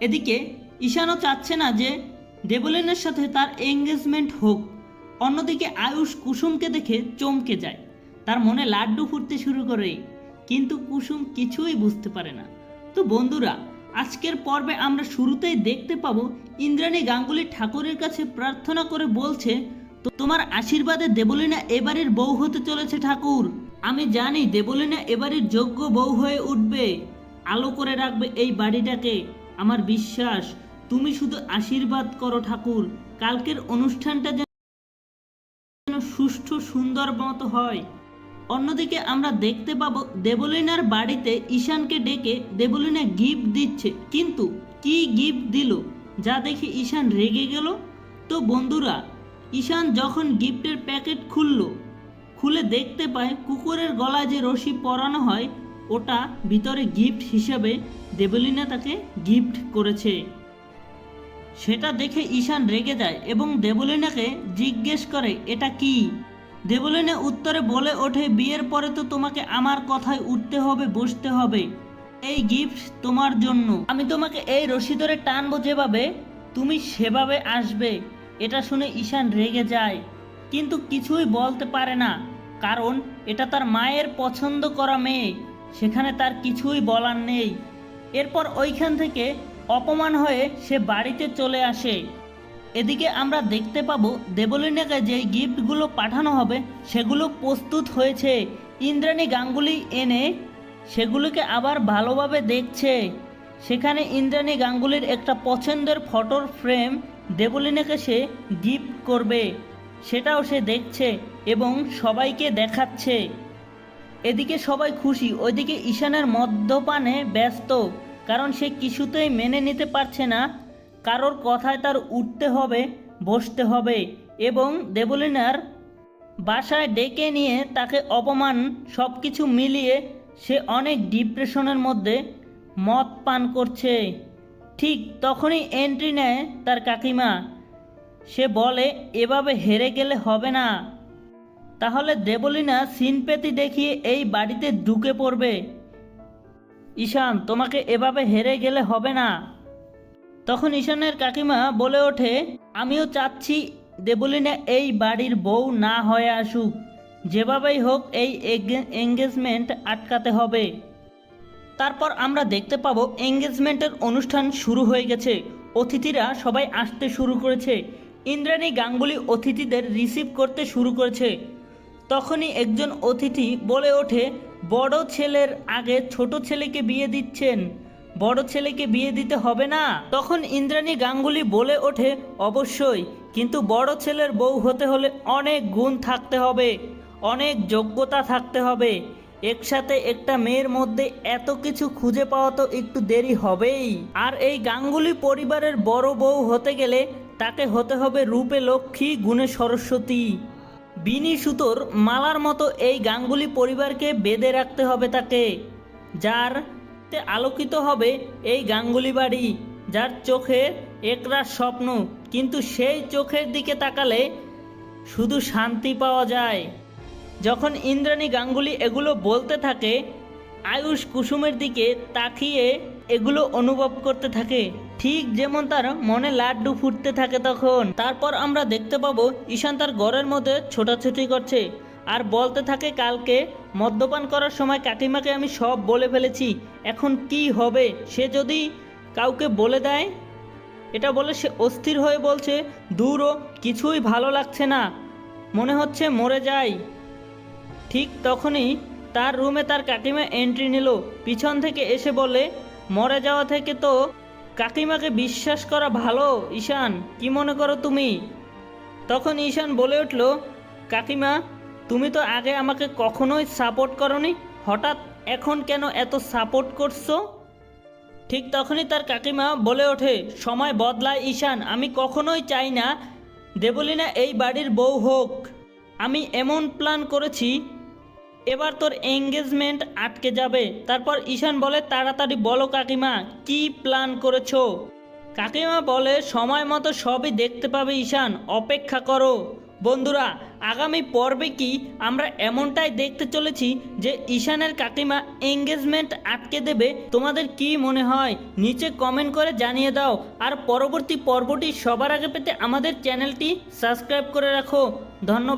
এদিকে ঈশানও চাচ্ছে না যে দেবলীনের সাথে তার এঙ্গেজমেন্ট হোক। অন্যদিকে আয়ুষ কুসুমকে দেখে চমকে যায়, তার মনে লাড্ডু ফুটতে শুরু করে, কিন্তু কুসুম কিছুই বুঝতে পারে না। তো বন্ধুরা, আজকের পর্বে আমরা শুরুতেই দেখতে পাবো ইন্দ্রাণী গাঙ্গুলি ঠাকুরের কাছে প্রার্থনা করে বলছে, তো তোমার আশীর্বাদে দেবলীনা এবারের বউ হতে চলেছে ঠাকুর। আমি জানি দেবলীনা এবারের যোগ্য বউ হয়ে উঠবে, আলো করে রাখবে এই বাড়িটাকে। আমার বিশ্বাস, তুমি শুধু আশীর্বাদ করো ঠাকুর, কালকের অনুষ্ঠানটা যেন সুষ্ঠু সুন্দর মতো হয়। অন্যদিকে আমরা দেখতে পাবো দেবলীনার বাড়িতে ঈশানকে ডেকে দেবলীনা গিফট দিচ্ছে, কিন্তু কি গিফট দিল যা দেখে ঈশান রেগে গেল। তো বন্ধুরা, ঈশান যখন গিফটের প্যাকেট খুলে দেখতে পায় কুকুরের গলায় যে রশি পরানো হয় ওটা ভিতরে গিফট হিসেবে দেবলীনা তাকে গিফট করেছে। সেটা দেখে ঈশান রেগে যায় এবং দেবলীনাকে জিজ্ঞেস করে এটা কি। দেবলীনা উত্তরে বলে ওঠে, বিয়ের পরে তো তোমাকে আমার কথায় উঠতে হবে, বসতে হবে। এই গিফট তোমার জন্য। আমি তোমাকে এই রশি ধরে টানবো যেভাবে, তুমি সেভাবে আসবে। এটা শুনে ঈশান রেগে যায়, কিন্তু কিছুই বলতে পারে না, কারণ এটা তার মায়ের পছন্দ করা মেয়ে, সেখানে তার কিছুই বলার নেই। এরপর ওইখান থেকে অপমান হয়ে সে বাড়িতে চলে আসে। এদিকে আমরা দেখতে পাবো দেবলীনাকে যে গিফটগুলো পাঠানো হবে সেগুলো প্রস্তুত হয়েছে। ইন্দ্রাণী গাঙ্গুলি এনে সেগুলোকে আবার ভালোভাবে দেখছে। সেখানে ইন্দ্রাণী গাঙ্গুলির একটা পছন্দের ফটোর ফ্রেম দেবলীনাকে সে গিফট করবে, সেটাও সে দেখছে এবং সবাইকে দেখাচ্ছে। এদিকে সবাই খুশি, ওইদিকে ঈশানের মদ্যপানে ব্যস্ত, কারণ সে কিছুতেই মেনে নিতে পারছে না কারোর কথায় তার উঠতে হবে, বসতে হবে এবং দেবলীনার বাসায় ডেকে নিয়ে তাকে অপমান, সব কিছু মিলিয়ে সে অনেক ডিপ্রেশনের মধ্যে মদ পান করছে। ঠিক তখনই এন্ট্রি নেয় তার কাকিমা। সে বলে, এভাবে হেরে গেলে হবে না, তাহলে দেবলীনা সিনপেতি দেখিয়ে এই বাড়িতে ঢুকে পড়বে। ঈশান, তোমাকে এভাবে হেরে গেলে হবে না। তখন ঈশানের কাকিমা বলে ওঠে, আমিও চাচ্ছি দেবলীনা এই বাড়ির বউ না হয়ে আসুক, যেভাবেই হোক এই এঙ্গেজমেন্ট আটকাতে হবে। তারপর আমরা দেখতে পাবো এঙ্গেজমেন্টের অনুষ্ঠান শুরু হয়ে গেছে, অতিথিরা সবাই আসতে শুরু করেছে। ইন্দ্রাণী গাঙ্গুলি অতিথিদের রিসিভ করতে শুরু করেছে। তখনই একজন অতিথি বলে ওঠে, বড় ছেলের আগে ছোট ছেলেকে বিয়ে দিচ্ছেন, বড় ছেলেকে বিয়ে দিতে হবে না। তখন ইন্দ্রাণী গাঙ্গুলি বলে ওঠে, অবশ্যই, কিন্তু বড় ছেলের বউ হতে হলে অনেক গুণ থাকতে হবে, অনেক যোগ্যতা থাকতে হবে। একসাথে একটা মেয়ের মধ্যে এত কিছু খুঁজে পাওয়া তো একটু দেরি হবেই। আর এই গাঙ্গুলি পরিবারের বড় বউ হতে গেলে তাকে হতে হবে রূপে লক্ষ্মী, গুণে সরস্বতী। বিনি সুতোর মালার মতো এই গাঙ্গুলি পরিবারকে বেঁধে রাখতে হবে তাকে, যার আলোকিত হবে এই গাঙ্গুলি বাড়ি, যার চোখে একরাশ স্বপ্ন, কিন্তু সেই চোখের দিকে তাকালে শুধু শান্তি পাওয়া যায়। যখন ইন্দ্রাণী গাঙ্গুলি এগুলো বলতে থাকে, আয়ুষ কুসুমের দিকে তাকিয়ে এগুলো অনুভব করতে থাকে, ঠিক যেমন তার মনে লাড্ডু ফুটতে থাকে। তখন তারপর আমরা দেখতে পাবো ঈশান তার ঘরের মধ্যে ছোটাছুটি করছে আর বলতে থাকে, কালকে মদ্যপান করার সময় কাকিমাকে আমি সব বলে ফেলেছি, এখন কি হবে সে যদি কাউকে বলে দেয়। এটা বলে সে অস্থির হয়ে বলছে, দূরও, কিছুই ভালো লাগছে না, মনে হচ্ছে মরে যাই। ঠিক তখনই তার রুমে তার কাকিমা এন্ট্রি নিল, পিছন থেকে এসে বলে, মরে যাওয়া থেকে তো কাকিমাকে বিশ্বাস করা ভালো। ঈশান, কি মনে করো তুমি? তখন ঈশান বলে উঠল, কাকিমা, তুমি তো আগে আমাকে কখনোই সাপোর্ট করনি, হঠাৎ এখন কেন এত সাপোর্ট করছো? ঠিক তখনই তার কাকিমা বলে ওঠে, সময় বদলায় ঈশান, আমি কখনোই চাই না দেবলীনা এই বাড়ির বউ হোক। আমি এমন প্ল্যান করেছি, এবার তোর এঙ্গেজমেন্ট আটকে যাবে। তারপর ঈশান বলে, তাড়াতাড়ি বলো কাকিমা, কি প্ল্যান করেছো? কাকিমা বলে, সময় মতো সবই দেখতে পাবে ঈশান, অপেক্ষা করো। বন্ধুরা, আগামী পর্বে কি আমরা এমনটাই দেখতে চলেছি যে ঈশানের কাকিমা এঙ্গেজমেন্ট আটকে দেবে? তোমাদের কি মনে হয় নিচে কমেন্ট করে জানিয়ে দাও। আর পরবর্তী পর্বটি সবার আগে পেতে আমাদের চ্যানেলটি সাবস্ক্রাইব করে রাখো। ধন্যবাদ।